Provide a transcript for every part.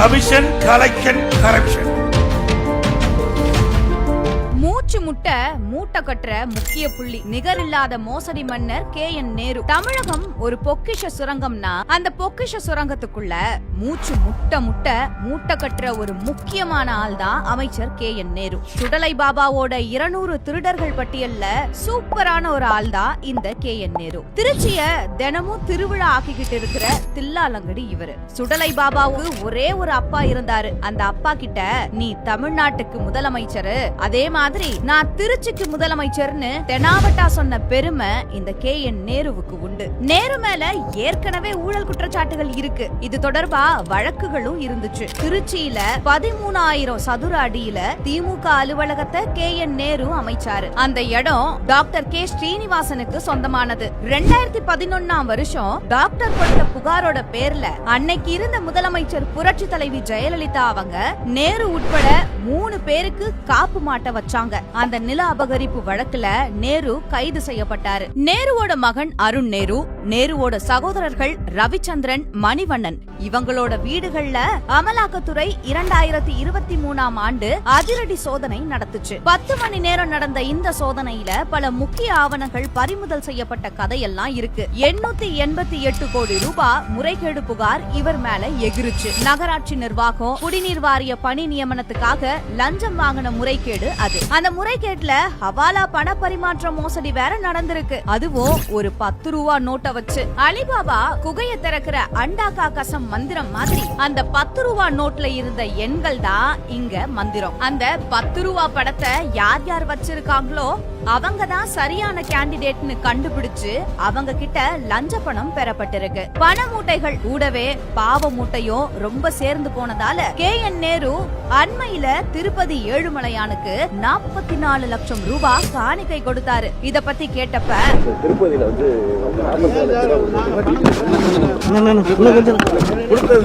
Commission collection corruption. மூச்சு மூட்டை கட்டுற முக்கிய புள்ளி நிகரில்லாத மோசடி மன்னர் KN நேரு. தமிழகம் ஒரு பொக்கிஷ சுரங்கம்னா அந்த பொக்கிஷ சுரங்கத்துக்குள்ள மூச்சு மூட்டை கட்டுற ஒரு முக்கியமான ஆள் தான் அமைச்சர் KN நேரு. சுடலை பாபாவோட 200 திருடர்கள் பட்டியல்ல சூப்பரான ஒரு ஆள் தான் இந்த KN நேரு. திருச்சிய தினமும் திருவிழா ஆக்கிக்கிட்டு இருக்கிற தில்லாலங்கடி இவரு. சுடலை பாபாவுக்கு ஒரே ஒரு அப்பா இருந்தாரு. அந்த அப்பா கிட்ட நீ தமிழ்நாட்டுக்கு முதலமைச்சரு, அதே மாதிரி நான் திருச்சிக்கு முதலமைச்சர்னு தெனாவட்டா சொன்ன பெருமை இந்த KN நேருவுக்கு உண்டு. நேரு மேல ஏற்கனவே ஊழல் குற்றச்சாட்டுகள் இருக்கு. இது தொடர்பா வழக்குகளும் இருந்துச்சு. திருச்சியில 13,000 சதுர அடியில திமுக அலுவலகத்தை KN நேரு அமைச்சாரு. அந்த இடம் டாக்டர் K ஸ்ரீனிவாசனுக்கு சொந்தமானது. 2011ஆம் வருஷம் டாக்டர் கொடுத்த புகாரோட பேர்ல அன்னைக்கு இருந்த முதலமைச்சர் புரட்சி தலைவி ஜெயலலிதா அவங்க நேரு உட்பட 3 பேருக்கு காப்பு மாட்ட வச்சாங்க. அந்த நில அபகரிப்பு வழக்குல நேரு கைது செய்யப்பட்டாரு. நேருவோட மகன் அருண் நேரு, நேருவோட சகோதரர்கள் ரவிச்சந்திரன், மணிவண்ணன் இவங்களோட வீடுகள்ல அமலாக்கத்துறை 2023ஆம் ஆண்டு அதிரடி சோதனை நடத்துச்சு. 10 மணி நேரம் நடந்த இந்த சோதனையில பல முக்கிய ஆவணங்கள் பறிமுதல் செய்யப்பட்ட கதையெல்லாம் இருக்கு. 888 கோடி ரூபாய் முறைகேடு புகார் இவர் மேல எகிருச்சு. நகராட்சி நிர்வாகம் குடிநீர் வாரிய பணி நியமனத்துக்காக லஞ்சம் வாங்கின முறைகேடு அது. அந்த முறைகேட்டுல ஹவாலா பண பரிமாற்ற மோசடி வேற நடந்திருக்கு. அதுவும் ஒரு 10 ரூபா நோட்டை வச்சு. அலிபாபா குகைய திறக்கிற அண்டாக்கா கசம் மந்திரம் மாதிரி அந்த 10 ரூபா நோட்ல இருந்த எண்கள் தான் இங்க மந்திரம். அந்த 10 ரூபா படத்தை யார் வச்சிருக்காங்களோ அவங்க தான் சரியான கேண்டிடேட்னு கண்டுபிடிச்சு அவங்க கிட்ட லஞ்ச பணம் பெறப்பட்டிருக்கு. பண மூட்டைகள் கூடவே பாவ மூட்டையும் ரொம்ப சேர்ந்து போனதால KN நேரு அண்மையில திருப்பதி ஏழுமலையானுக்கு 44 லட்சம் ரூபாய் காணிக்கை கொடுத்தாரு. இத பத்தி கேட்டப்ப திருப்பதியில வந்து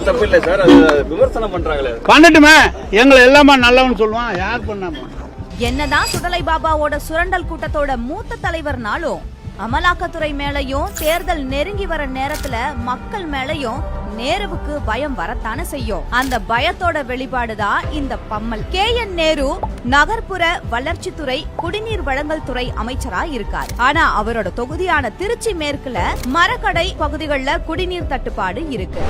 தப்பில்லை சார், விமர்சனம் பண்றாங்களே. பண்ணட்டுமே, எங்களை எல்லாமே நல்லவன் சொல்லுவான், யார் பண்ணாம. என்னதான் சுடலை பாபாவோட சுரண்டல் கூட்டத்தோட மூத்த தலைவர்னாலும் அமலாக்கத்துறை மேலையும் தேர்தல் நெருங்கி வர நேரத்துல மக்கள் மேலையும் நேருவுக்கு பயம் வரத்தானே செய்யும். அந்த பயத்தோட வெளிப்பாடுதான் இந்த பம்மல். KN நேரு நகர்ப்புற வளர்ச்சித்துறை குடிநீர் வழங்கல் துறை அமைச்சரா இருக்கார். ஆனா அவரோட தொகுதியான திருச்சி மேற்குல மரக்கடை பகுதிகளில் குடிநீர் தட்டுப்பாடு இருக்கு.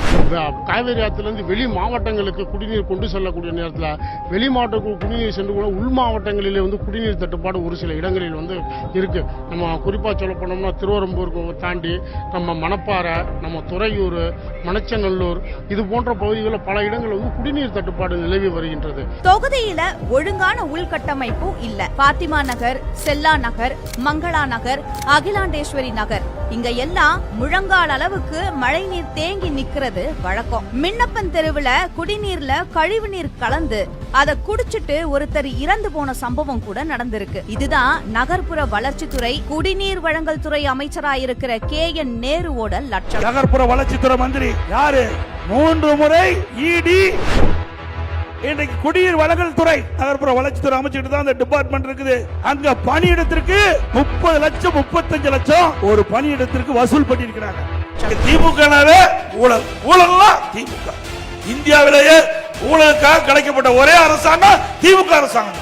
காவிரி ஆத்துல இருந்து வெளி மாவட்டங்களுக்கு குடிநீர் கொண்டு செல்லக்கூடிய நேரத்துல வெளி மாவட்டங்களுக்கு குடிநீர் சென்று கூட உள் மாவட்டங்களிலே வந்து குடிநீர் தட்டுப்பாடு ஒரு சில இடங்களில் வந்து இருக்கு. நம்ம குறிப்பா சொல்ல போனோம்னா திருவரம்பூருக்கு தாண்டி நம்ம மணப்பாறை, நம்ம துறையூர், மணச்சநல்லூர் இது போன்ற பகுதிகளில் பல இடங்களில் வந்து குடிநீர் தட்டுப்பாடு நிலவி வருகின்றது. தொகுதியில ஒழுங்கான உள்கட்டமைப்பு இல்ல. பாத்திமா நகர், செல்லா நகர், மங்களா நகர், அகிலாண்டேஸ்வரி நகர் இங்க எல்லாம் முழங்கால் அளவுக்கு மழை நீர் தேங்கி நிக்கிறது வழக்கம். மின்னப்பன் தெருவுல குடிநீர்ல கழிவு நீர் கலந்து அதை குடிச்சிட்டு ஒருத்தர் இறந்து போன சம்பவம் கூட நடந்திருக்கு. இதுதான் நகர்ப்புற வளர்ச்சித்துறை குடிநீர் வழங்கல் துறை அமைச்சரா இருக்கிற KN நேருவோட லட்சம். நகர்ப்புற வளர்ச்சித்துறை மந்திரி யாரு? 3 முறை ED. இன்றைக்கு குடிநீர் வழங்கல் துறை நகர்ப்புற வளர்ச்சித்துறை அமைச்சுட்டு தான் அந்த டிபார்ட்மெண்ட் இருக்குது. அங்க பணியிடத்திற்கு 30 லட்சம் 35 லட்சம் ஒரு பணியிடத்திற்கு வசூல் பண்ணியிருக்கிறாங்க. திமுகவே ஊழல் ஊழல்லாம் திமுக. இந்தியாவிலேயே ஊழலுக்காக கிடைக்கப்பட்ட ஒரே அரசாங்கம் திமுக அரசாங்கம்.